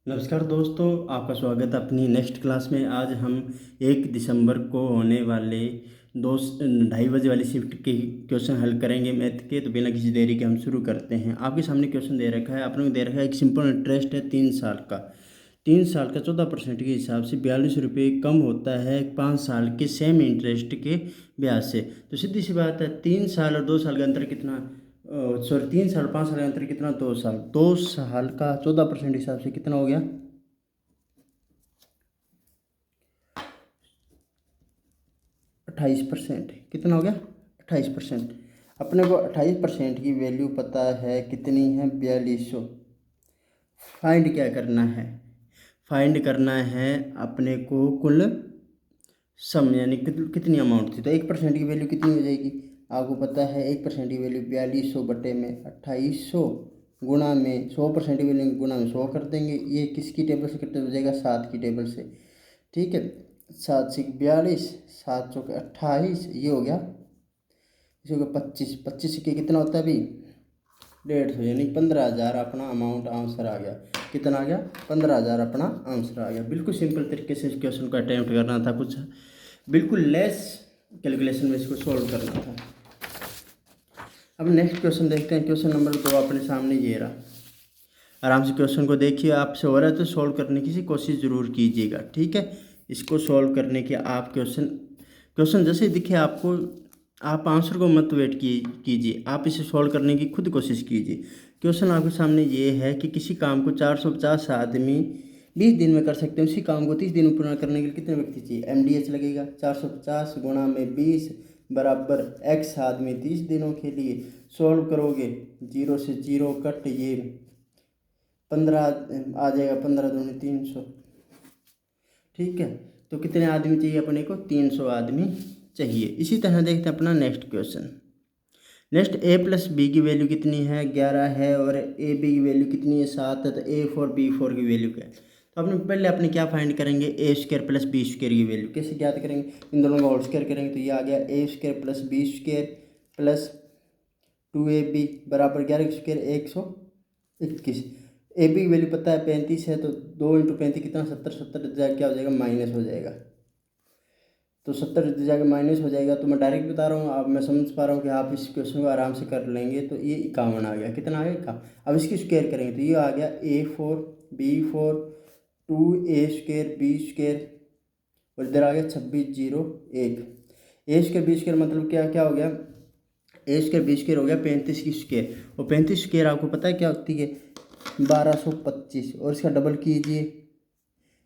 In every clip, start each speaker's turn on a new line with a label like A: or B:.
A: नमस्कार दोस्तों, आपका स्वागत है अपनी नेक्स्ट क्लास में। आज हम 1 दिसंबर को होने वाले 2:30 बजे वाली शिफ्ट के क्वेश्चन हल करेंगे मैथ के। तो बिना किसी देरी के हम शुरू करते हैं। आपके सामने क्वेश्चन दे रखा है, आपने को दे रखा है एक सिंपल इंटरेस्ट है 3 साल का। 3 साल का 14% के हिसाब से 42 रुपये कम होता है 5 साल के सेम इंटरेस्ट के ब्याज से। तो सीधी सी बात है, 3 साल और 2 साल का अंतर कितना, सॉरी 3 साल 5 साल का अंतर कितना, 2 साल। 2 साल का 14% हिसाब से कितना हो गया, 28%। कितना हो गया, 28%। अपने को 28% की वैल्यू पता है कितनी है, 4200। फाइंड क्या करना है, फाइंड करना है अपने को कुल सम, यानी कितनी अमाउंट थी। तो 1% की वैल्यू कितनी हो जाएगी, आपको पता है 1% की वैल्यू 4200 बटे में 2800 गुणा में 100% की वैल्यू गुणा में 100 कर देंगे। ये किसकी टेबल से कट हो जाएगा, 7 की टेबल से। ठीक है, 7 से 42, 7 चौके 28, ये हो गया, इसे हो गया 25। 25 के कितना होता है अभी, 150, यानी 15,000 अपना अमाउंट आंसर आ गया। कितना आ गया, 15,000 अपना आंसर आ गया। बिल्कुल सिंपल तरीके से इस क्वेश्चन को अटेम्प्ट करना था, कुछ बिल्कुल लेस कैलकुलेशन में इसको सॉल्व करना था। अब नेक्स्ट क्वेश्चन देखते हैं। क्वेश्चन नंबर 2 अपने सामने ये रहा। आराम से क्वेश्चन को देखिए, आपसे हो रहा है तो सॉल्व करने की कोशिश ज़रूर कीजिएगा। ठीक है, इसको सॉल्व करने के आप क्वेश्चन क्वेश्चन जैसे दिखे आपको, आप आंसर को मत वेट कीजिए, आप इसे सॉल्व करने की खुद कोशिश कीजिए। क्वेश्चन आपके सामने ये है कि किसी काम को 450 आदमी 20 दिन में कर सकते हैं, उसी काम को 30 दिन में पूरा करने के लिए कितने व्यक्ति चाहिए। MDH लगेगा, 450 गुणा में 20 बराबर x आदमी 30 दिनों के लिए। सॉल्व करोगे, 0 से 0 कट, ये 15 आ जाएगा, 15 दूनी 300। ठीक है, तो कितने आदमी चाहिए अपने को, 300 आदमी चाहिए। इसी तरह देखते हैं अपना नेक्स्ट क्वेश्चन। नेक्स्ट A+B की वैल्यू कितनी है, 11 है, और AB की वैल्यू कितनी है, 7 है। तो A4 B4 की वैल्यू क्या है, तो अपने क्या फाइंड करेंगे, A² + B² की वैल्यू कैसे ज्ञात करेंगे, इन दोनों का होल स्क्वायर करेंगे। तो ये आ गया A² + B² प्लस 2AB बराबर 11² 121। AB की वैल्यू पता है 35 है, तो 2 × 35 कितना, 70। 70 क्या हो जाएगा, माइनस हो जाएगा। तो 70 जाके माइनस हो जाएगा। तो मैं डायरेक्ट बता रहा हूँ, आप मैं समझ पा रहा हूँ कि आप इस क्वेश्चन को आराम से कर लेंगे। तो ये 51 आ गया, कितना आ गया, 51। अब इसकी स्क्वायर करेंगे तो ये आ गया A4 B4 2A² B² और इधर आ गया 2601। A² B² मतलब क्या क्या हो गया, A² B² हो गया 35 की स्क्वायर, और 35 स्क्वायर आपको पता है क्या होती है, 1225। और इसका डबल कीजिए,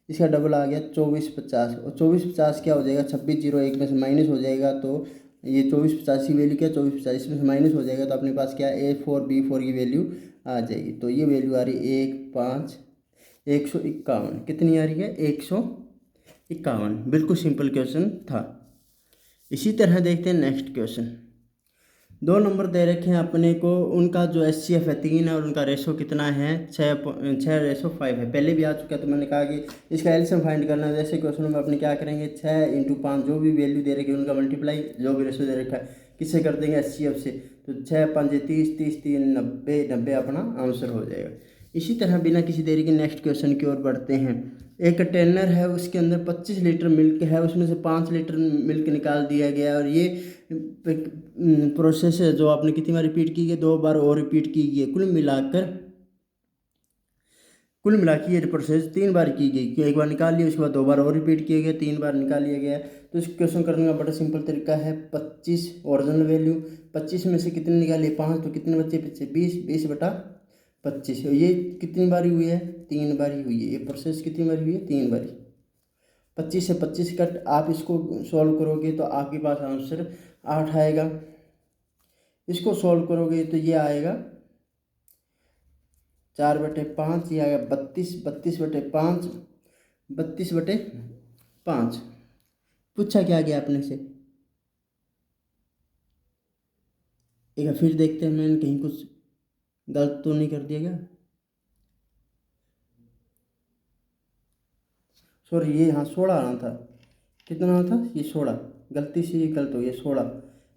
A: इसका डबल आ गया 2450। और 2450 क्या हो जाएगा, 2601 में से माइनस हो जाएगा। तो ये 2450 की वैल्यू क्या, 2450 इसमें से माइनस हो जाएगा। तो अपने पास क्या है, A4 B4 की वैल्यू आ जाएगी। तो ये वैल्यू आ रही है 151। कितनी आ रही है, 151। बिल्कुल सिंपल क्वेश्चन था। इसी तरह देखते हैं नेक्स्ट क्वेश्चन। 2 नंबर दे रखे हैं अपने को, उनका जो HCF है 3 है, और उनका रेशो कितना है, 6:5 है। पहले भी आ चुका है। तो मैंने कहा कि इसका एलसीएम फाइंड करना है। जैसे क्वेश्चन में अपने क्या करेंगे, 6 × 5 जो भी वैल्यू दे रखी है उनका मल्टीप्लाई, जो भी रेशो दे रखा है किससे कर देंगे, HCF से। तो 6 × 5 = 30, 30 × 3 = 90, 90 अपना आंसर हो जाएगा। इसी तरह बिना किसी देरी के नेक्स्ट क्वेश्चन की ओर बढ़ते हैं। एक कंटेनर है, उसके अंदर 25 लीटर मिल्क है, उसमें से 5 लीटर मिल्क निकाल दिया गया। और ये प्रोसेस है जो आपने कितनी बार रिपीट की है, 2 बार और रिपीट की गई है। कुल मिला के ये प्रोसेस 3 बार की गई, क्यों, एक बार निकाल लिया, उसके बाद 2 बार और रिपीट किए गए, 3 बार निकाल लिया गया। तो इस क्वेश्चन करने का बड़ा सिंपल तरीका है। 25 ओरिजिनल वैल्यू, 25 में से कितने निकालिए, 5, तो कितने बच्चे पीछे, 20, 20 बटा 25। ये कितनी बारी हुई है, 3 बारी हुई है। ये प्रोसेस कितनी बारी हुई है, 3 बारी। 25 से 25 कट, आप इसको सॉल्व करोगे तो आपके पास आंसर 8 आएगा। इसको सॉल्व करोगे तो ये आएगा 4/5, ये आएगा 32, 32/5, 32/5। पूछा क्या गया अपने से, एक बार फिर देखते हैं, मैंने कहीं कुछ गलत तो नहीं कर दिया क्या। सॉरी, ये हाँ 16 आना था। कितना आना था, ये 16, गलती से ये गलत हो गया 16।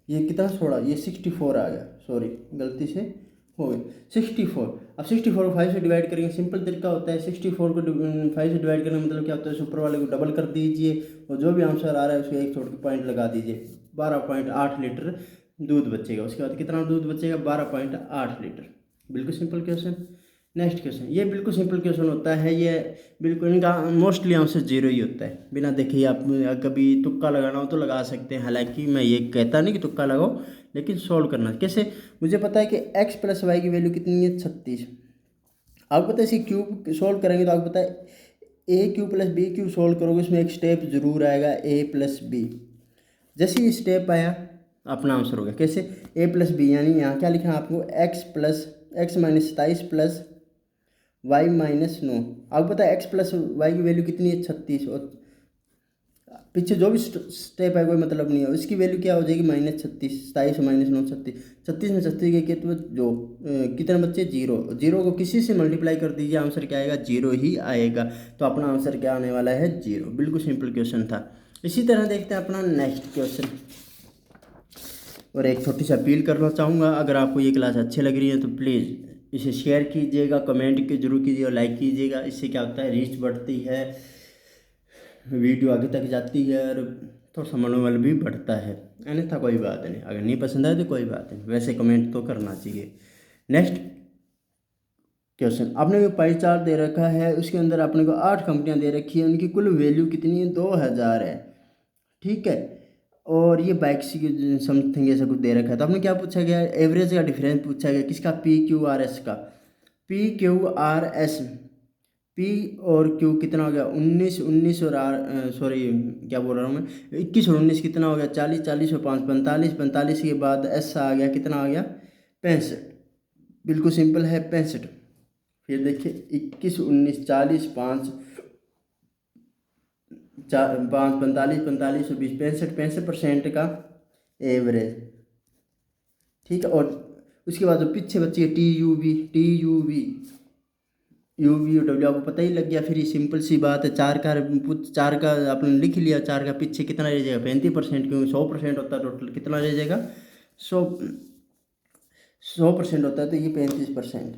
A: ये कितना 16, ये 64 आ गया, सॉरी गलती से हो गया 64। अब 64 को 5 से डिवाइड करेंगे, सिंपल तरीका होता है। 64 को 5 से डिवाइड करने का मतलब क्या होता है, ऊपर वाले को डबल कर दीजिए और जो भी आंसर आ रहा है उसको एक छोड़ के पॉइंट लगा दीजिए। 12.8 लीटर दूध बचेगा। उसके बाद कितना दूध बचेगा, 12.8 लीटर। बिल्कुल सिंपल क्वेश्चन। नेक्स्ट क्वेश्चन, ये बिल्कुल सिंपल क्वेश्चन होता है। ये बिल्कुल इनका मोस्टली आंसर जीरो ही होता है। बिना देखे आप कभी तुक्का लगाना हो तो लगा सकते हैं, हालांकि मैं ये कहता नहीं कि तुक्का लगाओ, लेकिन सोल्व करना कैसे। मुझे पता है कि x प्लस वाई की वैल्यू कितनी है, 36। आपको पता है इसी क्यूब सोल्व करेंगे तो आपको पता है a cube plus b cube solve करोगे, उसमें एक स्टेप जरूर आएगा ए प्लस बी। जैसे ही स्टेप आया अपना आंसर हो गया। कैसे, ए प्लस बी, यानी यहाँ क्या लिखना है आपको, एक्स माइनस 27 प्लस वाई माइनस 9। आपको पता है एक्स प्लस वाई की वैल्यू कितनी है, 36। और पीछे जो भी स्टेप है कोई मतलब नहीं है, उसकी वैल्यू क्या हो जाएगी, -36। 27 माइनस 9 36। 36 में 36 के तो जो कितने बच्चे, जीरो। जीरो को किसी से मल्टीप्लाई कर दीजिए, आंसर क्या आएगा, जीरो ही आएगा। तो अपना आंसर क्या आने वाला है, जीरो। बिल्कुल सिंपल क्वेश्चन था। इसी तरह देखते हैं अपना नेक्स्ट क्वेश्चन। और एक छोटी सी अपील करना चाहूँगा, अगर आपको ये क्लास अच्छी लग रही है तो प्लीज़ इसे शेयर कीजिएगा, कमेंट के जरूर कीजिए और लाइक कीजिएगा। इससे क्या होता है, रीच बढ़ती है, वीडियो आगे तक जाती है और थोड़ा सा मनोबल भी बढ़ता है। अन्यथा कोई बात नहीं, अगर नहीं पसंद आए तो कोई बात नहीं, वैसे कमेंट तो करना चाहिए। नेक्स्ट क्वेश्चन, आपने जो पाई चार्ट दे रखा है उसके अंदर आपने को 8 कंपनियां दे रखी है, उनकी कुल वैल्यू कितनी है, 2000 है। ठीक है, और ये बाइक्स की समथिंग ऐसा कुछ दे रखा है। तो आपने क्या पूछा गया, एवरेज का डिफरेंस पूछा गया, किसका, पी क्यू आर एस का। P Q R S, P और क्यू कितना हो गया, 19 और आर सॉरी क्या बोल रहा हूँ मैं, 21 और 19 कितना हो गया, 40, 40 और 5 45, 45 के बाद एस आ गया, कितना आ गया, 65। बिल्कुल सिंपल है, 65। फिर देखिए 21 19 40 5 5 45 45 और 20 65% का एवरेज। ठीक है, और उसके बाद जो पीछे बची है यू वी और डब्ल्यू, आपको पता ही लग गया। फिर ये सिंपल सी बात है, चार का आपने लिख लिया, चार का पीछे कितना रह जाएगा, 35%, क्योंकि 100% होता है टोटल, कितना रह जाएगा, 100% होता है, तो ये 35%।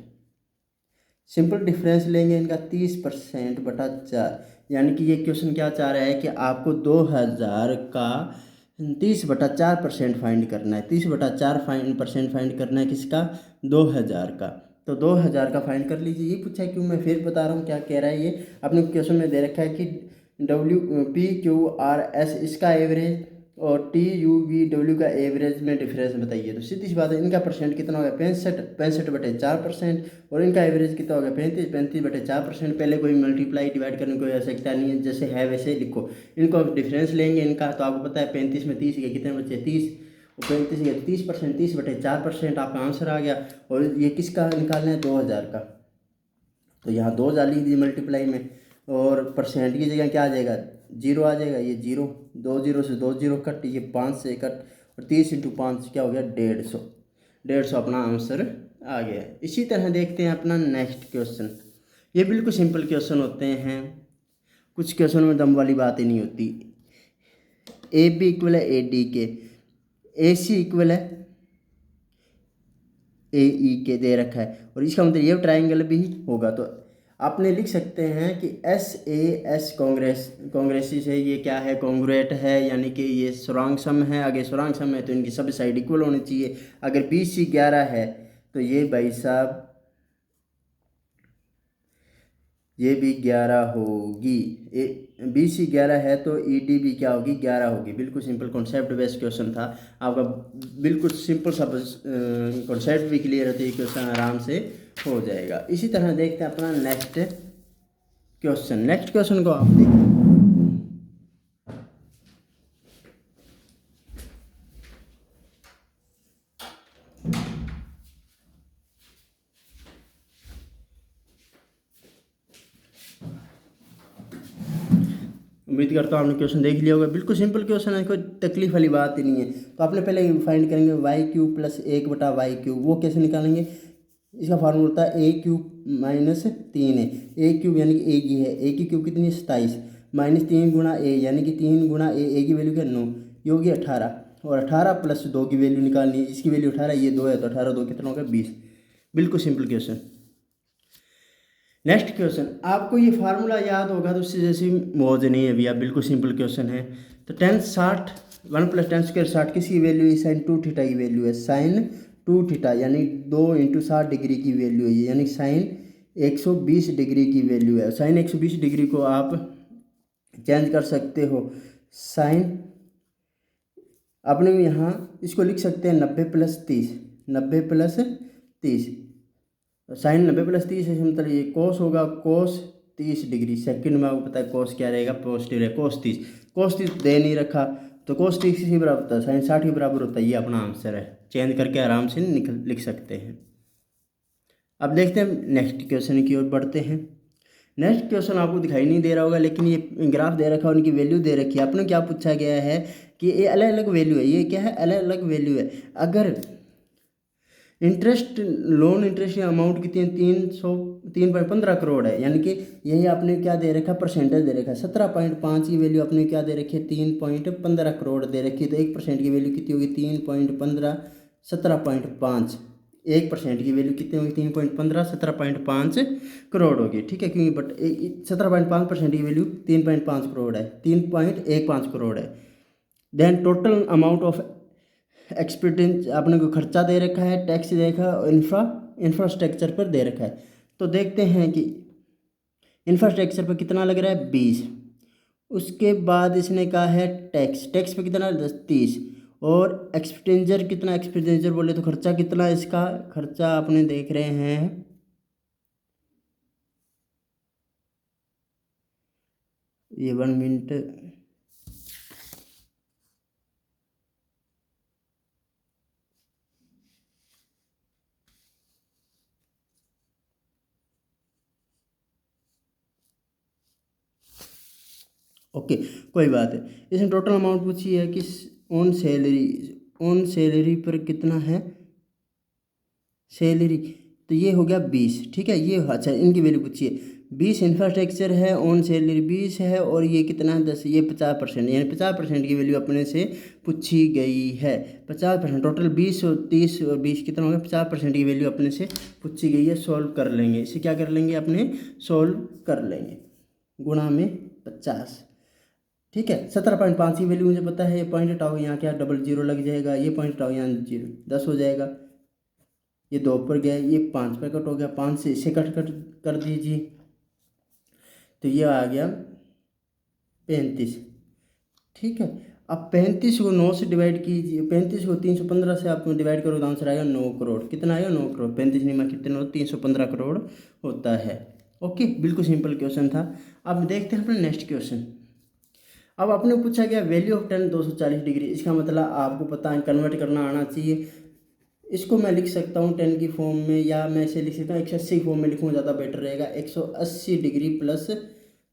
A: सिंपल डिफरेंस लेंगे इनका 30%/4, यानी कि ये क्वेश्चन क्या चाह रहा है कि आपको 2000 का 30/4% फाइंड करना है। 30/4% फाइंड करना है, किसका, 2000 का। तो 2000 का फाइंड कर लीजिए। ये पूछा है, क्यों, मैं फिर बता रहा हूँ क्या कह रहा है ये। अपने क्वेश्चन में दे रखा है कि WPQRS इसका एवरेज और TUVW का एवरेज में डिफरेंस बताइए। तो सीधी सी बात है, इनका परसेंट कितना हो गया, 65/4%, और इनका एवरेज कितना हो गया, 35/4%। पहले कोई मल्टीप्लाई डिवाइड करने की कोई आवश्यकता नहीं है, जैसे है वैसे लिखो। इनको आप डिफरेंस लेंगे इनका, तो आपको पता है 35 में 30 के कितने बचे, 30, और 35 के 30%, 30/4% आपका आंसर आ गया। और ये किसका निकालना है, 2000 का। तो यहाँ 2000 लिख दीजिए मल्टीप्लाई में, और परसेंट की जगह क्या आ जाएगा, जीरो आ जाएगा। ये जीरो, 2 जीरो से 2 जीरो कट, ये 5 से कट, और 30 × 5 क्या हो गया, 150। 150 अपना आंसर आ गया। इसी तरह देखते हैं अपना नेक्स्ट क्वेश्चन। ये बिल्कुल सिंपल क्वेश्चन होते हैं, कुछ क्वेश्चन में दम वाली बात ही नहीं होती। ए बी इक्वल है ए डी के, ए सी इक्वल है ए ई के दे रखा है, और इसका मतलब ये ट्राइंगल भी होगा। तो आपने लिख सकते हैं कि SAS कांग्रेसी से ये क्या है, कॉन्ग्रुएट है, यानी कि ये सुरांग सम है। अगर सुरांग सम है तो इनकी सब साइड इक्वल होनी चाहिए। अगर BC 11 है तो ये भाई साहब ये भी 11 होगी। BC 11 है तो ED भी क्या होगी, 11 होगी। बिल्कुल सिंपल कॉन्सेप्ट बेस्ड क्वेश्चन था आपका, बिल्कुल सिंपल सा कॉन्सेप्ट भी क्लियर होती है, क्वेश्चन आराम से हो जाएगा। इसी तरह देखते हैं अपना नेक्स्ट क्वेश्चन। नेक्स्ट क्वेश्चन को आप देखिए, उम्मीद करता हूँ आपने क्वेश्चन देख लिया होगा। बिल्कुल सिंपल क्वेश्चन है, कोई तकलीफ वाली बात ही नहीं है। तो आपने पहले फाइंड करेंगे y³ + 1/y³। वो कैसे निकालेंगे, इसका फार्मूला होता है a³ - 3 है। a³ यानी कि a की है, a की क्यूब कितनी, 27, -3 × a यानी कि 3 × a की वैल्यू क्या, 9, ये होगी 18, और 18 + 2 की वैल्यू निकालनी है। इसकी वैल्यू 18, ये 2 है, तो 18 2 कितना होगा, 20। बिल्कुल सिंपल क्वेश्चन। नेक्स्ट क्वेश्चन, आपको ये फार्मूला याद होगा तो उससे जैसे मौज नहीं है भैया, बिल्कुल सिंपल क्वेश्चन है। तो टेन 60 1 + tan² 60 किसकी वैल्यू है? साइन 2 थीटा की वैल्यू है। साइन 2 थीटा यानी 2 × 60 डिग्री की वैल्यू है, यानी साइन 120 डिग्री की वैल्यू है। साइन 120 डिग्री को आप चेंज कर सकते हो। साइन अपने यहाँ इसको लिख सकते हैं 90 + 30, 90 + 30। साइन 90 + 30 है, मतलब ये कोस होगा, कोस 30 डिग्री। सेकंड में आपको पता है कोस क्या रहेगा? पॉजिटिव है। कोस 30, कोस 30 दे नहीं रखा तो कोस 30 किसी बराबर होता है? साइन 60 के बराबर होता है। ये अपना आंसर है, चेंज करके आराम से लिख सकते हैं। अब देखते हैं नेक्स्ट क्वेश्चन की ओर बढ़ते हैं। नेक्स्ट क्वेश्चन आपको दिखाई नहीं दे रहा होगा, लेकिन ये ग्राफ दे रखा है, उनकी वैल्यू दे रखी है। आपने क्या पूछा गया है कि ये अलग अलग वैल्यू है। ये क्या है? अलग अलग वैल्यू है। अगर इंटरेस्ट, लोन इंटरेस्ट की अमाउंट कितनी है? 3.15 करोड़ है, यानी कि यही आपने क्या दे रखा? परसेंटेज दे रखा है। 17.5 की वैल्यू आपने क्या दे रखी है? 3.15 करोड़ दे रखी है। तो 1% की वैल्यू कितनी होगी? 3.15 17.5। 1% की वैल्यू कितनी होगी? 3.15 17.5 करोड़ होगी। ठीक है, क्योंकि बट 17.5% की वैल्यू 3.5 करोड़ है, 3.15 करोड़ है। देन टोटल अमाउंट ऑफ एक्सपेंडिच आपने को खर्चा दे रखा है, टैक्स दे रखा है और इंफ्रास्ट्रक्चर पर दे रखा है। तो देखते हैं कि इंफ्रास्ट्रक्चर पर कितना लग रहा है? 20। उसके बाद इसने कहा है टैक्स पे कितना? 30। और एक्सपेंडिचर कितना? एक्सपेंडिचर बोले तो खर्चा कितना है इसका? खर्चा अपने देख रहे हैं, ये 1 मिनट। ओके, कोई बात है। इसमें टोटल अमाउंट पूछी है कि ऑन सैलरी पर कितना है सैलरी? तो ये हो गया 20। ठीक है, ये अच्छा इनकी वैल्यू पूछी है। 20 इंफ्रास्ट्रक्चर है, ऑन सैलरी 20 है, और ये कितना है? 10। ये 50%, यानी 50% की वैल्यू अपने से पूछी गई है। 50%, टोटल 20 और 30 और 20 कितना हो गया? 50% की वैल्यू अपने से पूछी गई है। सॉल्व कर लेंगे इसे, क्या कर लेंगे अपने? सॉल्व कर लेंगे। गुणा में 50। ठीक है, 17.5 की वैल्यू मुझे पता है। ये पॉइंट हटाओ, यहाँ क्या डबल जीरो लग जाएगा। ये पॉइंट हटाओ, यहाँ जीरो, 10 हो जाएगा। ये 2 पर गया, ये 5 पर कट हो गया, 5 से इसे कट कर दीजिए, तो ये आ गया 35। ठीक है, अब 35 को 9 से डिवाइड कीजिए। 35 को 315 से आप डिवाइड करो तो आंसर आएगा 9 करोड़। कितना आएगा? 9 करोड़। 35 निमा कितने हो? 315 करोड़ होता है। ओके, बिल्कुल सिंपल क्वेश्चन था। अब देखते हैं अपने नेक्स्ट क्वेश्चन। अब आपने पूछा गया वैल्यू ऑफ टेन 240 डिग्री। इसका मतलब आपको पता है, कन्वर्ट करना आना चाहिए। इसको मैं लिख सकता हूँ 10 की फॉर्म में, या मैं इसे लिख सकता हूँ 180 फॉर्म में लिखूँ, ज़्यादा बेटर रहेगा। 180 डिग्री प्लस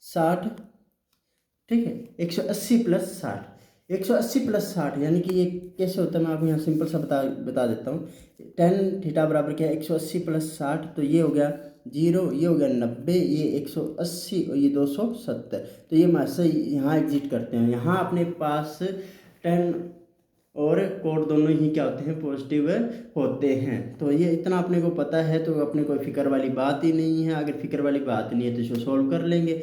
A: 60। ठीक है, 180 + 60। 180 + 60 यानी कि ये कैसे होता है, मैं आपको यहाँ सिंपल सा बता देता हूँ। टेन थीटा बराबर क्या है? 180 + 60, तो ये हो गया 0, ये हो गया 90, ये 180 और ये 270। तो ये मैं से यहाँ एग्जिट करते हैं। यहाँ अपने पास 10 और कोड दोनों ही क्या होते हैं? पॉजिटिव होते हैं। तो ये इतना अपने को पता है, तो अपने कोई फिक्र वाली बात ही नहीं है। अगर फिक्र वाली बात नहीं है तो इसको सॉल्व कर लेंगे।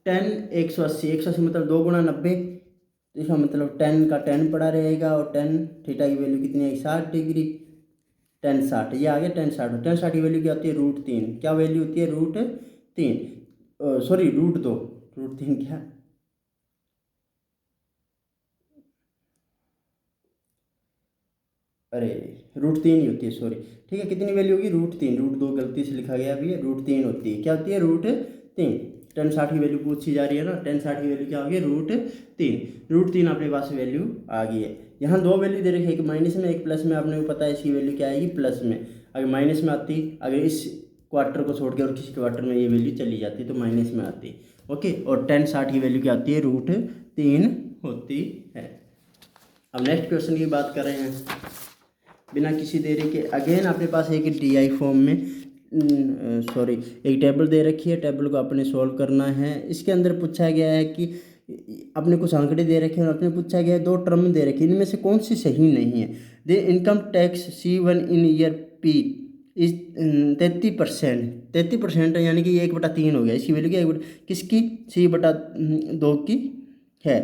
A: 10 180 मतलब 2 × 90, तो इसका मतलब 10 का 10 पड़ा रहेगा, और 10 थीटा की वैल्यू कितनी है? 60 डिग्री। 10 60, ये आ गया 10 60। 10 60 की वैल्यू क्या होती है? √3। क्या वैल्यू होती है? √3, सॉरी √2। √3 क्या? अरे √3 ही होती है, सॉरी। ठीक है, कितनी वैल्यू होगी? √3। √2 गलती से लिखा गया अभी, √3 होती है। क्या होती है? √3। 10 60 की वैल्यू पूछी जा रही है ना, 10 60 की वैल्यू क्या होगी? √3। √3 अपने पास वैल्यू आ गई है। यहाँ दो वैल्यू दे रखी है, एक माइनस में एक प्लस में। आपने को पता है इसकी वैल्यू क्या आएगी? प्लस में। अगर माइनस में आती, अगर इस क्वार्टर को छोड़ के और किसी क्वार्टर में ये वैल्यू चली जाती तो माइनस में आती। ओके, और 10 60 की वैल्यू क्या आती है? √3 होती है। अब नेक्स्ट क्वेश्चन की बात कर रहे हैं बिना किसी देरी के। अगेन अपने पास एक DI फॉर्म में सॉरी एक टेबल दे रखी है। टेबल को अपने सॉल्व करना है। इसके अंदर पूछा गया है कि अपने कुछ आंकड़े दे रखे हैं और अपने पूछा गया है 2 टर्म दे रखी है, इनमें से कौन सी सही नहीं है? दे इनकम टैक्स C1 इन ईयर P इस 33% यानी कि 1/3 हो गया। इसकी वैल्यू क्या है, किसकी, C/2 की है।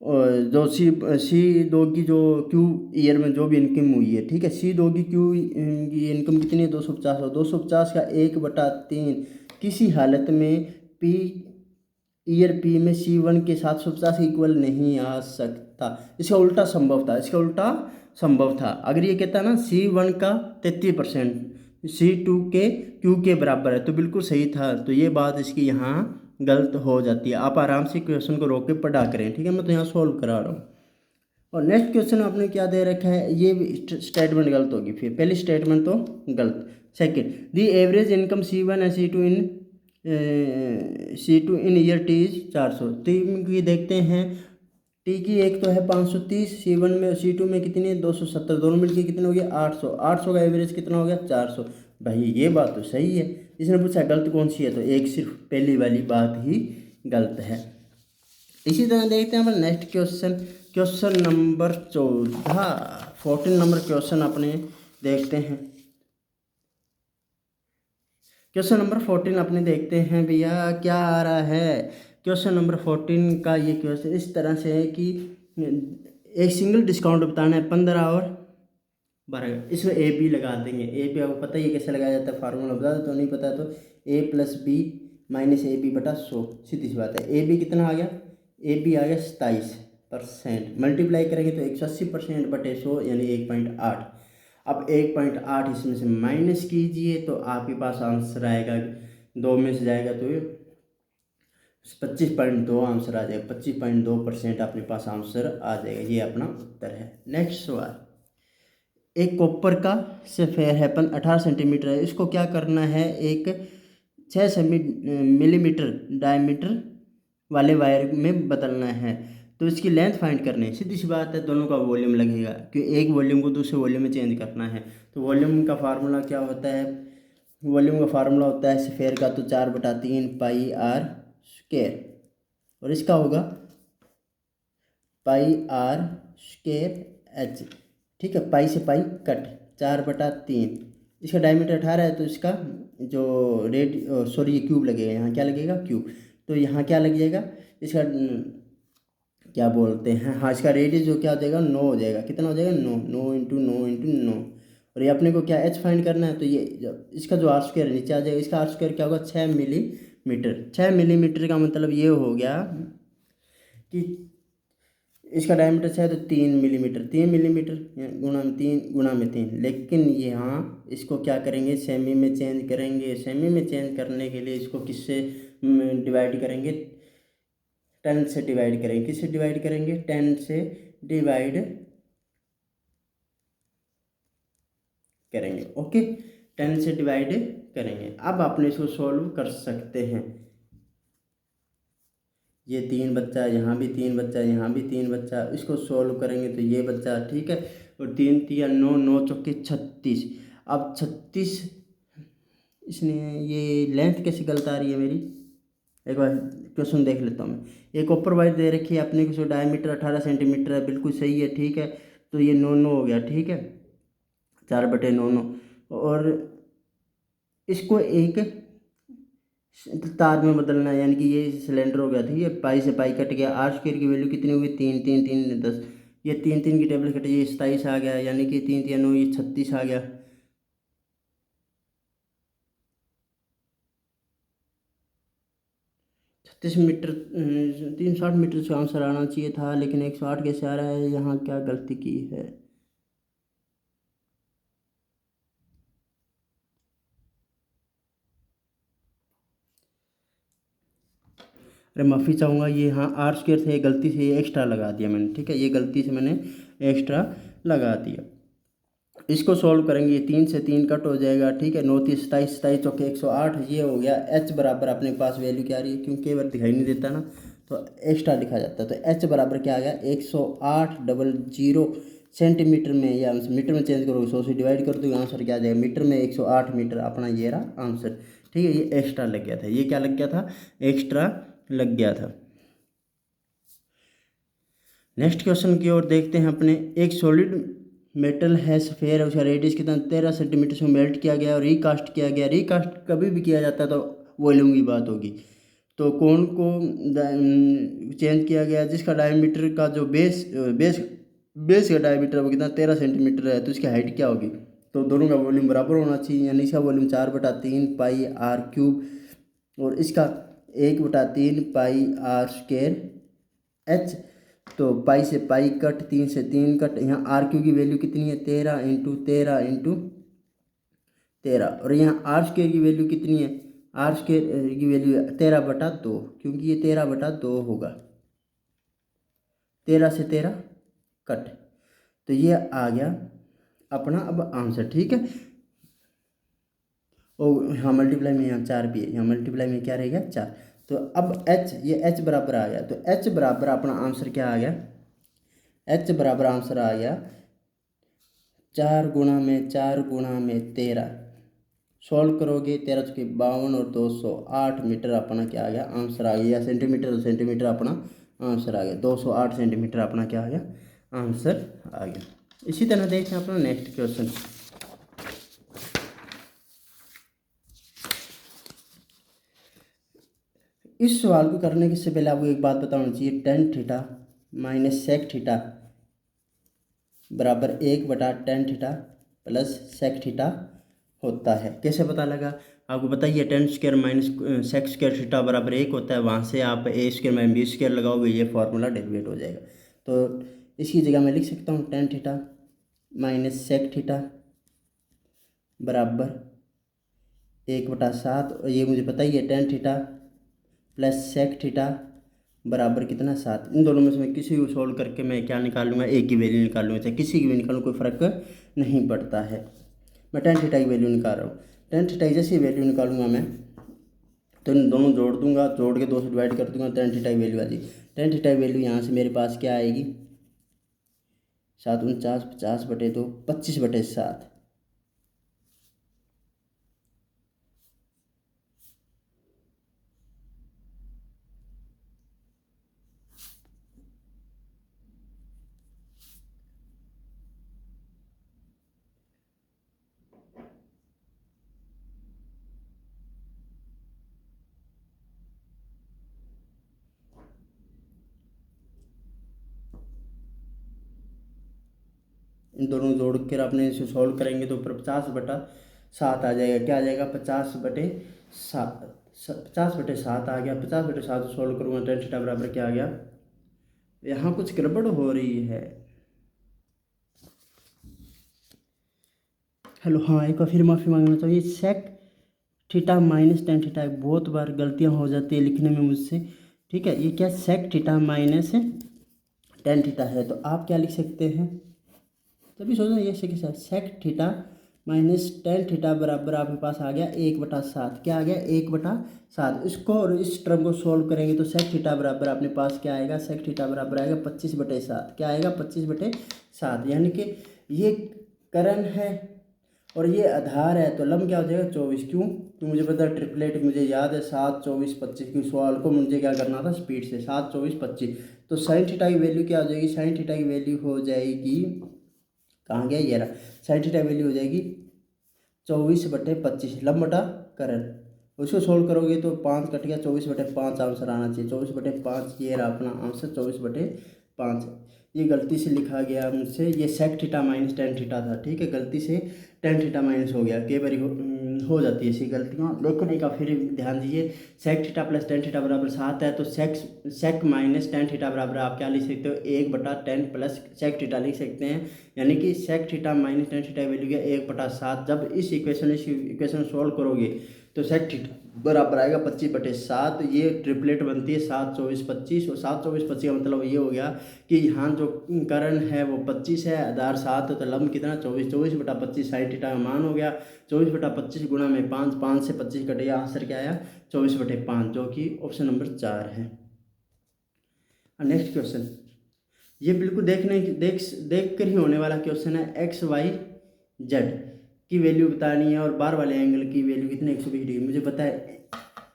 A: और जो C2 की जो क्यू ईयर में जो भी इनकम हुई है, ठीक है, C2 की क्यू की इनकम कितनी है, 250 और 250 का 1/3 किसी हालत में पी ईयर पी में C1 के 750 इक्वल नहीं आ सकता। इसका उल्टा संभव था, इसका उल्टा संभव था। अगर ये कहता ना C1 का 33% C2 के क्यू के बराबर है तो बिल्कुल सही था, तो ये बात इसकी यहाँ गलत हो जाती है। आप आराम से क्वेश्चन को रोक के पढ़ा करें, ठीक है, मैं तो यहाँ सॉल्व करा रहा हूँ। और नेक्स्ट क्वेश्चन आपने क्या दे रखा है, ये स्टेटमेंट गलत होगी, फिर पहली स्टेटमेंट तो गलत। Second, the average income C1 and C2 in year T is 400। T की देखते हैं, टी की एक तो है 530, C1 में C2 में कितनी है 270, दोनों मिलकर कितने हो गया 800। 800 का एवरेज कितना हो गया 400। भाई ये बात तो सही है। इसने पूछा गलत कौन सी है, तो एक सिर्फ पहली वाली बात ही गलत है। इसी तरह देखते हैं अपन next question, question number 14 number question अपने देखते हैं। क्वेश्चन नंबर 14 अपने देखते हैं भैया क्या आ रहा है। क्वेश्चन नंबर 14 का ये क्वेश्चन इस तरह से है कि एक सिंगल डिस्काउंट बताना है 15 और 12। इसमें ए बी लगा देंगे। ए बी आपको पता ही है कैसे लगाया जाता है, फार्मूला बता दो तो नहीं पता तो A+B माइनस AB/100, सीधी सी बात है। ए बी कितना आ गया, ए बी आ गया 27%, मल्टीप्लाई करेंगे तो 180% बटे 100 यानी 1.8। अब 1.8 इसमें से माइनस कीजिए तो आपके पास आंसर आएगा, 2 में से जाएगा तो 25.2 आंसर आ जाएगा। 25.2% अपने पास आंसर आ जाएगा, ये अपना उत्तर है। नेक्स्ट सवाल, एक कॉपर का सफ़ेयर है 18 सेंटीमीटर है, इसको क्या करना है, एक 6 मिलीमीटर डायमीटर वाले वायर में बदलना है, तो इसकी लेंथ फाइंड करनी है। सीधी सी बात है, दोनों का वॉल्यूम लगेगा क्योंकि एक वॉल्यूम को दूसरे वॉल्यूम में चेंज करना है। तो वॉल्यूम का फार्मूला क्या होता है, वॉल्यूम का फार्मूला होता है सफ़ेयर का तो 4/3 पाई आर स्क्वायर, और इसका होगा पाई आर स्क्वायर एच, ठीक है, पाई से पाई कट 4/3। इसका डायमीटर 18 है तो इसका जो सॉरी ये क्यूब लगेगा, यहाँ क्या लगेगा क्यूब, तो यहाँ क्या लग जाएगा इसका क्या बोलते हैं, हाँ इसका रेडियस जो क्या हो जाएगा 9 हो जाएगा। कितना हो जाएगा 9, 9 × 9 × 9। और ये अपने को क्या एच फाइंड करना है, तो ये इसका जो आर स्क्वायर नीचे आ जाएगा, इसका आर स्क्वायर क्या होगा 6 मिलीमीटर। 6 मिलीमीटर का मतलब ये हो गया कि इसका डायमीटर 6 तो 3 मिलीमीटर, 3 मिलीमीटर गुणा में 3 गुणा में 3। लेकिन यहाँ इसको क्या करेंगे, सेमी में चेंज करेंगे। सेमी में चेंज करने के लिए इसको किससे डिवाइड करेंगे, 10 से डिवाइड करेंगे। किससे डिवाइड करेंगे, 10 से डिवाइड करेंगे। ओके, 10 से डिवाइड करेंगे। अब आपने इसको सॉल्व कर सकते हैं। ये 3 बच्चा, यहाँ भी 3 बच्चा, यहाँ भी 3 बच्चा, इसको सॉल्व करेंगे तो ये बच्चा, ठीक है, और 3 × 9, 9 चौके 36। अब 36 इसने ये लेंथ कैसे गलत आ रही है मेरी, एक बार क्वेश्चन देख लेता हूँ मैं। एक कॉपर वायर दे रखी है अपने को, डायमीटर 18 सेंटीमीटर है, बिल्कुल सही है, ठीक है, तो ये 9 हो गया, ठीक है, 4/9। और इसको एक तार में बदलना है, यानी कि ये सिलेंडर हो गया, ठीक है, पाई से पाई कट गया। आर स्क्वायर की वैल्यू कितनी होगी 3, 3, 3 10, ये 3, 3 की टेबल कटी, ये 27 आ गया, यानी कि 3, 3 9 ये 36 आ गया। मीटर 360 मीटर से आंसर आना चाहिए था, लेकिन 108 कैसे आ रहा है, यहाँ क्या गलती की है। अरे माफ़ी चाहूँगा, ये हाँ आर स्क्वायर से गलती से ये एक्स्ट्रा लगा दिया मैंने, ठीक है, ये गलती से मैंने एक्स्ट्रा लगा दिया। इसको सॉल्व करेंगे, ये 3 से 3 कट हो जाएगा, ठीक है, 9 3 27, 27 चौके 108, ये हो गया। एच बराबर अपने पास वैल्यू क्या आ रही है, क्योंकि कई बार दिखाई नहीं देता ना तो एक्स्ट्रा लिखा जाता है, तो एच बराबर क्या आ गया 108.00 सेंटीमीटर में, या मीटर में चेंज करोगे 100 से डिवाइड कर दो, आंसर क्या आ जाएगा मीटर में 108 मीटर अपना ये रहा आंसर, ठीक है। ये एक्स्ट्रा लग गया था, ये क्या लग गया था, एक्स्ट्रा लग गया था। नेक्स्ट क्वेश्चन की ओर देखते हैं अपने। एक सॉलिड मेटल है सफ़ेद है, उसका रेडियस कितना 13 सेंटीमीटर से मेल्ट किया गया और रिकास्ट किया गया। रिकास्ट कभी भी किया जाता है तो वॉल्यूम की बात होगी। तो कोन को चेंज किया गया जिसका डायमीटर का जो बेस का डायमीटर वो कितना 13 सेंटीमीटर है, तो इसकी हाइट क्या होगी। तो दोनों का वॉल्यूम बराबर होना चाहिए, यानी इसका वॉल्यूम 4/3 पाई आर क्यूब और इसका 1/3 पाई आर स्क्वायर एच। तो पाई से पाई कट, 3 से 3 कट। यहाँ आर क्यू की वैल्यू कितनी है 13 और यहाँ आर स्क्वायर की वैल्यू कितनी है, आर स्क्वायर की वैल्यू 13/2 क्योंकि ये 13/2 होगा, 13 से 13 कट। तो ये आ गया अपना अब आंसर, ठीक है। और यहाँ मल्टीप्लाई में यहाँ 4 भी है, यहाँ मल्टीप्लाई में क्या रहेगा 4। तो अब एच, ये एच बराबर आ गया, तो एच बराबर अपना आंसर क्या आ गया, एच बराबर आंसर आ गया 4 गुणा में 13। सॉल्व करोगे 13 चौके 52 और 208 मीटर अपना क्या आ गया आंसर आ गया, या सेंटीमीटर तो सेंटीमीटर अपना आंसर आ गया, 208 सेंटीमीटर अपना क्या आ गया आंसर आ गया। इसी तरह देखते हैं अपना नेक्स्ट क्वेश्चन। इस सवाल को करने के से पहले आपको एक बात बताना चाहिए, tan theta minus sec theta बराबर 1/tan theta plus sec theta होता है। कैसे पता लगा आपको बताइए, tan square minus sec square theta बराबर 1 होता है, वहाँ से आप A square minus B square लगाओगे, ये फार्मूला डेरिवेट हो जाएगा। तो इसकी जगह मैं लिख सकता हूँ tan theta minus sec theta बराबर 1/7, और ये मुझे पता ही है tan theta plus sec theta बराबर कितना 7। इन दोनों में से मैं किसी को सोल्व करके मैं क्या निकालूंगा, एक की वैल्यू निकालूंगा, चाहे किसी की भी निकालूँ कोई फ़र्क नहीं पड़ता है। मैं टेन थीटा की वैल्यू निकाल रहा हूँ, टेन थीटा की जैसी वैल्यू निकालूंगा मैं तो इन दोनों जोड़ दूंगा, जोड़ के 2 से डिवाइड कर दूंगा, टेन थीटा की वैल्यू आ जाएगी। टेन थीटा की वैल्यू यहाँ से मेरे पास क्या आएगी 7 49 50/2 25/7। इन दोनों जोड़ कर अपने इसे सॉल्व करेंगे तो ऊपर 50/7 आ जाएगा। क्या आ जाएगा 50/7, 50/7 आ गया। 50/7 सॉल्व करूँगा टेन थीटा बराबर क्या आ गया, यहाँ कुछ गड़बड़ हो रही है। हेलो, हाँ एक बार फिर माफ़ी मांगना चाहिए, sec theta minus tan theta, बहुत बार गलतियाँ हो जाती है लिखने में मुझसे, ठीक है। ये क्या sec theta minus tan theta है, तो आप क्या लिख सकते हैं, तभी सोचना ये sec theta minus tan theta बराबर आपके पास आ गया 1/7। क्या आ गया 1/7। इसको और इस टर्म को सॉल्व करेंगे तो सेक थीटा बराबर अपने पास क्या आएगा, सेक थीटा बराबर आएगा 25/7। क्या आएगा 25/7, यानी कि ये करण है और ये आधार है, तो लम्ब क्या हो जाएगा 24। क्यों, तो मुझे पता है ट्रिपलेट मुझे याद है 7 24 25 की सवाल को मुझे क्या करना था स्पीड से, 7 24 25। तो साइन थीटा की वैल्यू क्या हो जाएगी, साइन थीटा की वैल्यू हो जाएगी, कहाँ गया ये रहा, साइन थीटा वैल्यू हो जाएगी 24/25 लंब बटा करण। उसको सोल्व करोगे तो 5 कट गया, 24/5 आंसर आना चाहिए। 24/5 ये रहा अपना आंसर 24/5। ये गलती से लिखा गया मुझसे, ये sec theta minus tan theta था, ठीक है, गलती से टेन थीटा माइनस हो गया। कई बार हो जाती है ऐसी गलतियाँ, लेकिन एक फिर ध्यान दीजिए, sec theta plus tan theta बराबर 7 है, तो सेक माइनस टेन थीटा बराबर आप क्या लिख सकते हो 1/10 प्लस सेक थीटा लिख सकते हैं, यानी कि sec theta minus tan theta value क्या 1/7। जब इस इक्वेशन सोल्व करोगे तो सेक थीटा बराबर आएगा 25/7। ये ट्रिपलेट बनती है 7 24 25, और 7 24 25 का मतलब ये हो गया कि यहाँ जो करण है वो 25 है, आधार 7 है, तो लंब कितना 24, 24/25 साइन थीटा का मान हो गया 24/25 गुणा में 5, 5 से 25 कटे, आंसर क्या आया 24/5, जो कि ऑप्शन नंबर 4 है। नेक्स्ट क्वेश्चन, ये बिल्कुल देख कर ही होने वाला क्वेश्चन है। एक्स वाई जेड की वैल्यू बतानी है और बार वाले एंगल की वैल्यू कितनी 120 डिग्री। मुझे पता है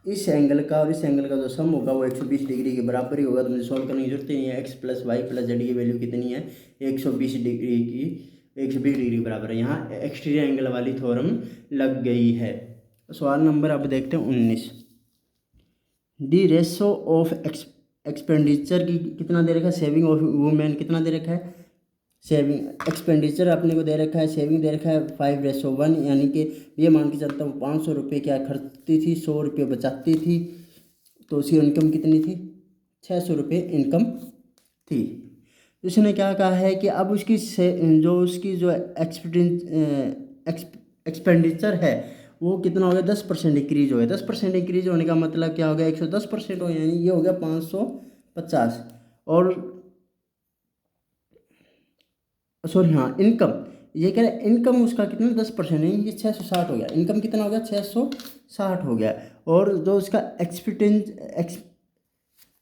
A: इस एंगल का और इस एंगल का जो सम होगा वो 120 डिग्री के बराबर ही होगा, तो मुझे सॉल्व करने की जरूरत ही नहीं है। X plus y plus z की वैल्यू कितनी है 120 डिग्री की 120 डिग्री बराबर है। यहाँ एक्सटीरियर एंगल वाली थ्योरम लग गई है। सवाल नंबर अब देखते हैं 19। दी रेशो ऑफ एक्सपेंडिचर की कितना दे रखा है, सेविंग ऑफ वुमेन कितना दे रखा है, सेविंग एक्सपेंडिचर अपने को दे रखा है, सेविंग दे रखा है 5:1, यानी कि ये मान के चलता हूँ 500 रुपये क्या खर्चती थी, 100 रुपये बचाती थी, तो उसकी इनकम कितनी थी, 600 रुपये इनकम थी। उसने क्या कहा है कि अब उसकी जो एक्सपेंडिचर है वो कितना हो गया, 10% इंक्रीज हो गया। 10% इंक्रीज होने का मतलब क्या हो गया, 110% हो, यानी ये हो गया 550। और सॉरी हाँ, इनकम, ये कह रहे हैं इनकम उसका कितना 10% है, ये 660 हो गया। इनकम कितना हो गया, 660 हो गया। और जो उसका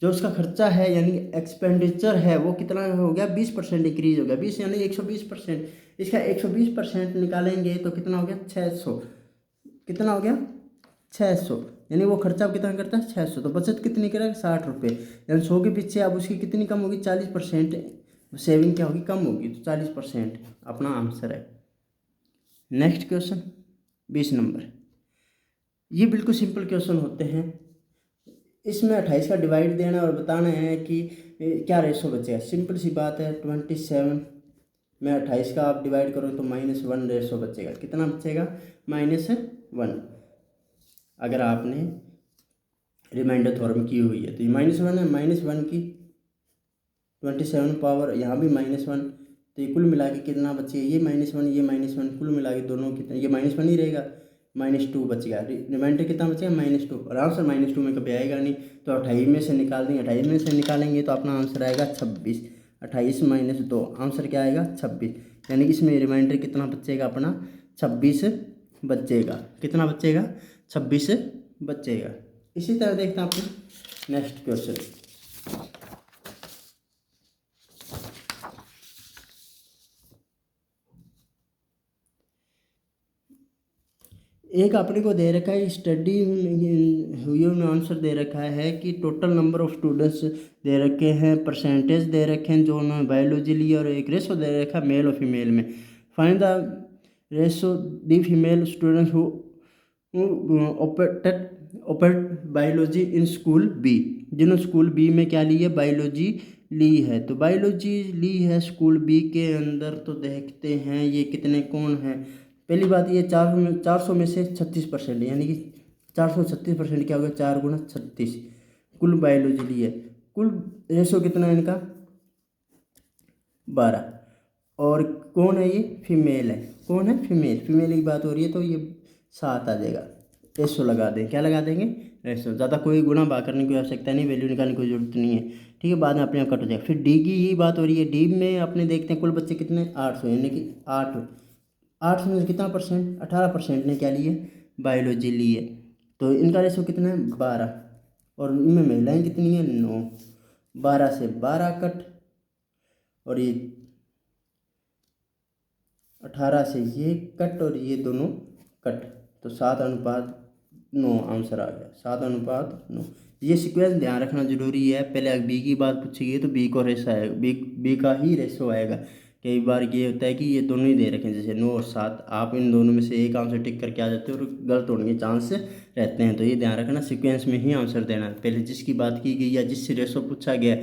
A: जो उसका खर्चा है यानी एक्सपेंडिचर है वो कितना हो गया, 20% इंक्रीज हो गया। 20 यानी 120%। इसका 120% निकालेंगे तो कितना हो गया, 600। कितना हो गया, 600। यानी वो खर्चा कितना करता है, 600। तो बचत कितनी करेगा, 60 रुपये। यानी 100 के पीछे अब उसकी कितनी कम होगी, 40% सेविंग क्या होगी, कम होगी। तो 40% अपना आंसर है। Next question 20 number. ये बिल्कुल सिंपल क्वेश्चन होते हैं। इसमें 28 का डिवाइड देना और बताना है कि क्या रेशो बचेगा। सिंपल सी बात है, 27 में 28 का आप डिवाइड करो तो -1 रेशो बचेगा। कितना बचेगा, -1। अगर आपने रिमाइंडर थ्योरम की हुई है तो ये -1 है, -1 की 27 पावर, यहाँ भी -1, तो ये कुल मिला के कितना बचेगा, ये -1 ये -1, कुल मिला के दोनों कितना, ये -1 ही रहेगा, -2 बचेगा। रिमाइंडर कितना बचेगा, -2। आराम से -2 में कभी आएगा नहीं, तो 28 में से निकाल देंगे। 28 में से निकालेंगे तो अपना आंसर आएगा 26। 28 - 2 आंसर क्या आएगा, 26। यानी कि इसमें रिमाइंडर कितना बचेगा अपना, 26 बचेगा। कितना बचेगा, 26 बचेगा। इसी तरह देखते हैं अपने नेक्स्ट क्वेश्चन। एक अपने को दे रखा है, स्टडी हुई में आंसर दे रखा है कि total number of students they रखे हैं, परसेंटेज दे रखे हैं जो उन्होंने बायोलॉजी ली, और एक रेशो दे रखा है मेल और फीमेल में। Find the ratio the female students who opted biology in school B. जिन्होंने स्कूल बी में क्या ली है, बायोलॉजी ली है। तो बायोलॉजी ली है स्कूल बी के अंदर, तो देखते हैं ये कितने कौन है। पहली बात ये 400 में से 36%, यानी कि 436% क्या हो गया, 4 × 36 कुल बायोलॉजी ली है। कुल रेशो कितना है इनका, 12। और कौन है ये, फीमेल है। कौन है, फीमेल। फीमेल की बात हो रही है तो ये 7 आ जाएगा। रेशो लगा दें, क्या लगा देंगे, रेशो। ज़्यादा कोई गुणा भाग करने की आवश्यकता नहीं, वैल्यू निकालने की कोई जरूरत नहीं है, ठीक है। बाद में अपने आप कट हो जाएगा। फिर डी की यही बात हो रही है। डी में अपने देखते हैं कुल बच्चे कितने, 800, यानी कि 800 में से कितना परसेंट, 18% ने क्या लिए, बायोलॉजी ली है। तो इनका रेशो कितना है, 12। और इनमें महिलाएं कितनी हैं, 9। 12 से 12 कट, और ये 18 से ये कट, और ये दोनों कट, तो 7:9 आंसर आ गया। 7:9। ये सीक्वेंस ध्यान रखना जरूरी है। पहले बी की बात पूछी गई तो बी को रेशो आएगा, बी का ही रेशो आएगा। कई बार ये होता है कि ये दोनों ही दे रखे हैं, जैसे 9 और 7, आप इन दोनों में से एक आंसर टिक करके आ जाते हो और गलत होने के चांस रहते हैं। तो ये ध्यान रखना, सीक्वेंस में ही आंसर देना है। पहले जिसकी बात की गई या जिससे रेशो पूछा गया,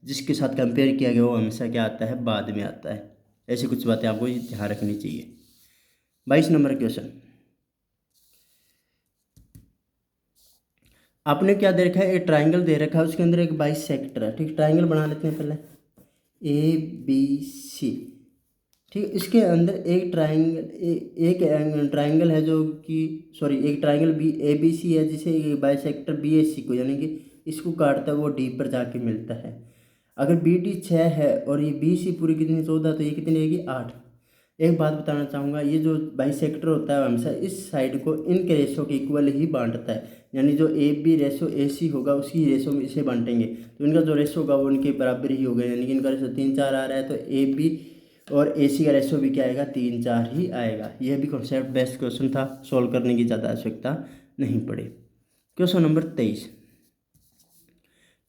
A: जिसके साथ कंपेयर किया गया, वो हमेशा क्या आता है, बाद में आता है। ऐसी कुछ बातें आपको ध्यान रखनी चाहिए। 22 नंबर क्वेश्चन। आपने क्या दे रखा है, एक ट्राइंगल दे रखा है, उसके अंदर एक 22 सेक्टर है, ठीक। ट्राइंगल बना लेते हैं पहले, ABC, ठीक। इसके अंदर एक ट्राइंगल है जो कि सॉरी एक ट्राइंगल ABC है, जिसे बाइसेक्टर BAC को, यानी कि इसको काटता है, वो D पर जाके मिलता है। अगर BD 6 है और ये BC पूरी कितनी 14, तो ये कितनी रहेगी, 8। एक बात बताना चाहूँगा, ये जो बाइसेक्टर होता है हमेशा इस साइड को इनके रेशो के इक्वल ही बांटता है, यानी जो AB रेशो AC होगा उसी रेशो में इसे बांटेंगे, तो इनका जो रेशो होगा वो इनके बराबर ही होगा। यानी कि इनका रेशो 3-4 आ रहा है, तो AB और AC का रेशो भी क्या आएगा, 3-4 ही आएगा। यह भी कॉन्सेप्ट बेस्ट क्वेश्चन था, सॉल्व करने की ज़्यादा आवश्यकता नहीं पड़े। Question number 23।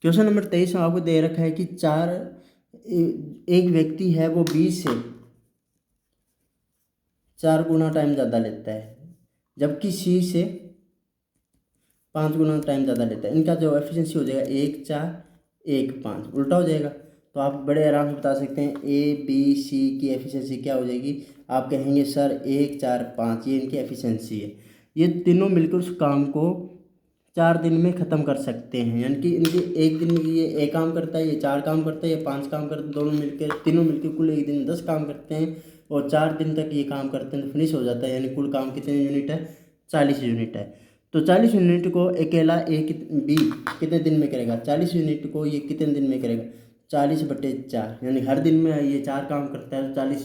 A: क्वेश्चन नंबर 23 में आपको दे रखा है कि एक व्यक्ति है वो 20 से 4 गुना टाइम ज़्यादा लेता है, जबकि सी से 5 गुना टाइम ज़्यादा लेता है। इनका जो एफिशिएंसी हो जाएगा 1 4 1 5, उल्टा हो जाएगा। तो आप बड़े आराम से बता सकते हैं ए बी सी की एफिशिएंसी क्या हो जाएगी। आप कहेंगे सर 1 4 5 ये इनकी एफिशिएंसी है। ये तीनों मिलकर उस काम को 4 दिन में ख़त्म कर सकते हैं, यानी कि इनके एक दिन में ये एक काम करता है, ये 4 काम करता है, ये 5 काम करते हैं, दोनों मिलकर तीनों मिलकर कुल एक दिन में 10 काम करते हैं और 4 दिन तक ये काम करते हैं तो फिनिश हो जाता है। यानी कुल काम कितने यूनिट है, 40 यूनिट है। तो 40 यूनिट को अकेला ए बी कितने दिन में करेगा, 40 यूनिट को ये कितने दिन में करेगा, 40/4, यानी हर दिन में ये 4 काम करता है तो 40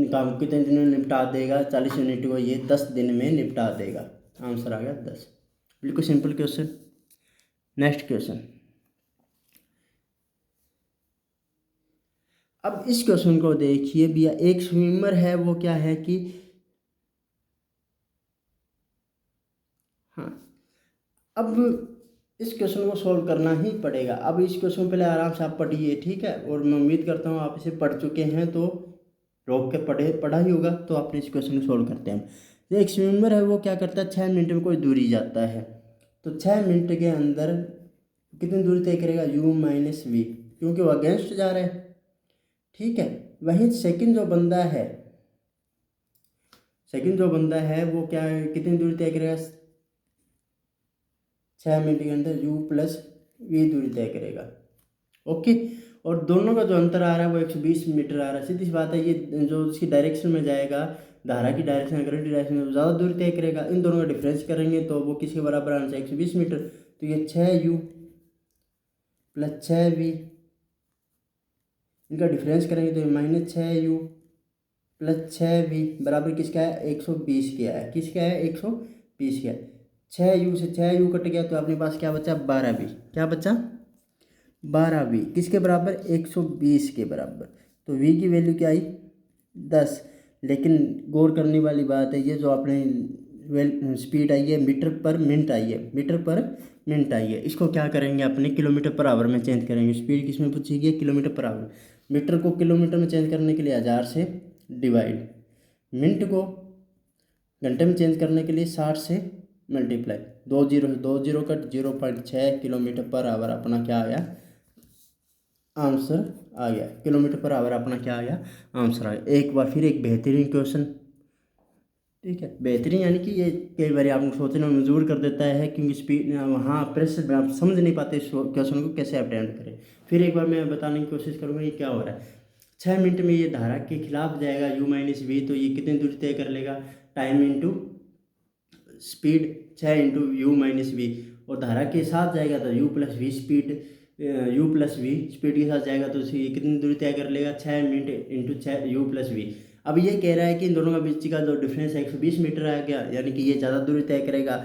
A: काम कितने दिन में निपटा देगा, 40 यूनिट को ये 10 दिन में निपटा देगा। आंसर आ गया 10। बिल्कुल सिंपल क्वेश्चन। Next question. अब इस क्वेश्चन को देखिए भैया, एक स्विमर है वो क्या है कि हाँ, अब इस क्वेश्चन को सॉल्व करना ही पड़ेगा। अब इस क्वेश्चन पहले आराम से आप पढ़िए, ठीक है, और मैं उम्मीद करता हूँ आप इसे पढ़ चुके हैं तो रोक के पढ़ा ही होगा। तो आपने इस क्वेश्चन को सॉल्व करते हैं। तो एक स्विमर है वो क्या करता है, 6 मिनट में कोई दूरी जाता है। तो 6 मिनट के अंदर कितनी दूरी तय करेगा, u-v, क्योंकि वो अगेंस्ट जा रहा है, ठीक है। वहीं सेकंड जो बंदा है वो क्या कितनी दूरी तय करेगा, 6 मिनट के अंदर u+v दूरी तय करेगा। ओके, और दोनों का जो अंतर आ रहा है वो 120 मीटर आ रहा है। सीधी सी बात है, ये जो उसकी डायरेक्शन में जाएगा, धारा की डायरेक्शन करंट की डायरेक्शन में ज़्यादा दूरी तय करेगा। इन दोनों का डिफरेंस करेंगे तो वो किसके बराबर आना चाहिए, 120 मीटर। तो ये 6u + 6v, इनका डिफरेंस करेंगे तो -6u + 6v बराबर किसका है, 120 का है। किसका है, 120 का है। 6u से 6u कट गया तो अपने पास क्या बचा, 12v। क्या बचा, 12v, किसके बराबर, 120 के बराबर। तो v की वैल्यू क्या आई, 10। लेकिन गौर करने वाली बात है, ये जो आपने स्पीड आई है मीटर/मिनट आई है, मीटर/मिनट आई है। इसको क्या करेंगे, अपने किलोमीटर/आवर में चेंज करेंगे। स्पीड किस में पूछी गई है, किलोमीटर/आवर। मीटर को किलोमीटर में चेंज करने के लिए 1000 से डिवाइड, मिनट को घंटे में चेंज करने के लिए 60 से मल्टीप्लाई, 2 0 कट 0.6 किलोमीटर/आवर अपना क्या आ गया, आंसर आ गया। किलोमीटर/आवर अपना क्या आ गया, आंसर आ गया। एक बार फिर एक बेहतरीन क्वेश्चन, ठीक है, बेहतरीन यानी कि ये कई बार आपको सोचने में मजबूर कर देता है, क्योंकि स्पीड वहाँ प्रेशर में आप समझ नहीं पाते इस क्वेश्चन को कैसे अटेम्प्ट करें। फिर एक बार मैं बताने की कोशिश करूँगा ये क्या हो रहा है। 6 मिनट में ये धारा के खिलाफ जाएगा u-v, तो ये कितनी दूरी तय कर लेगा, time into speed, 6 into u-v, और धारा के साथ जाएगा तो u+v स्पीड, u+v स्पीड के साथ जाएगा तो ये कितनी दूरी तय कर लेगा, 6 मिनट इंटू 6 u+v। अब ये कह रहा है कि इन दोनों का बीच का जो डिफरेंस है 120 मीटर आ गया, यानी कि ये ज़्यादा दूरी तय करेगा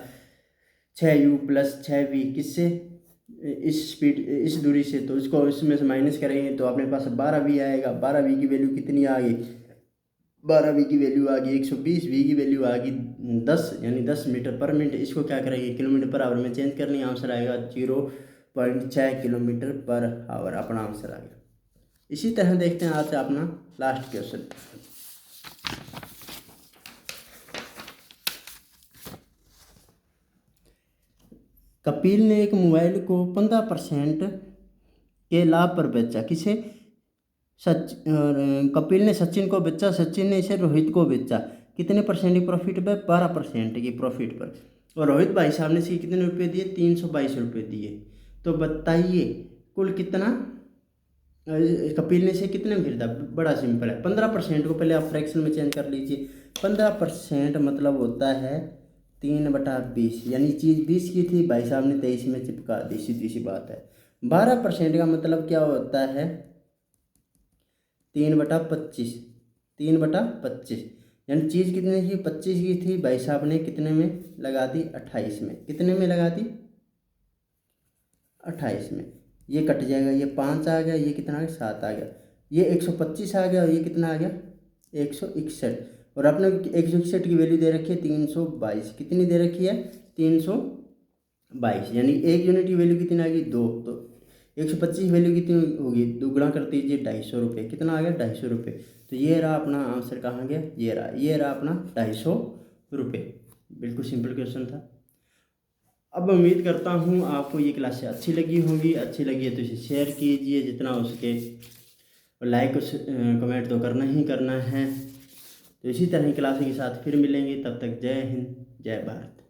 A: 6u + 6v, किससे, इस स्पीड इस दूरी से। तो इसको इसमें से माइनस करेंगे तो अपने पास 12v आएगा। 12v की वैल्यू कितनी आ गई, 12v की वैल्यू आ गई 120, v की वैल्यू आ गई 10, यानी 10 मीटर/मिनट। इसको क्या करेंगे, किलोमीटर/आवर में चेंज करनी, आंसर आएगा 0.6 किलोमीटर/आवर, अपना आंसर आ गया। इसी तरह देखते हैं आज से अपना लास्ट क्वेश्चन। कपिल ने एक मोबाइल को 15% के लाभ पर बेचा। किसे, कपिल ने सचिन को बेचा, सचिन ने इसे रोहित को बेचा। कितने परसेंट की प्रॉफिट पर, 12% की प्रॉफिट पर। और रोहित भाई साहब ने इसे कितने रुपये दिए, 322 रुपये दिए। तो बताइए कुल कितना, कपिल ने इसे कितने में खरीदा। बड़ा सिंपल है, 15% को पहले आप फ्रैक्शन में चेंज कर लीजिए। 15% मतलब होता है 3/20, यानी चीज़ 20 की थी, भाई साहब ने 23 में चिपका दी, सीधी सी बात है। 12% का मतलब क्या होता है, 3/25, 3/25, यानी चीज़ कितने की, 25 की थी, भाई साहब ने कितने में लगा दी, 28 में। कितने में लगा दी, 28 में। ये कट जाएगा, ये 5 आ गया, ये कितना आ गया, 7 आ गया, ये 125 आ गया, और ये कितना आ गया, 161। और आपने 161 की वैल्यू दे रखी है 322। कितनी दे रखी है, 322, यानी एक यूनिट की वैल्यू कितनी आ गई, 2। तो 125 वैल्यू कितनी होगी, दोगुना कर दीजिए, 250 रुपये। कितना आ गया, 250 रुपये। तो तो ये रहा अपना आंसर, कहाँ गया, ये रहा अपना 250 रुपये। बिल्कुल सिंपल क्वेश्चन था। अब उम्मीद करता हूँ आपको ये क्लास अच्छी लगी होगी। अच्छी लगी है तो इसे शेयर कीजिए जितना हो सके, और लाइक कमेंट तो करना ही करना है। तो इसी तरह की क्लास के साथ फिर मिलेंगे, तब तक जय हिंद जय भारत।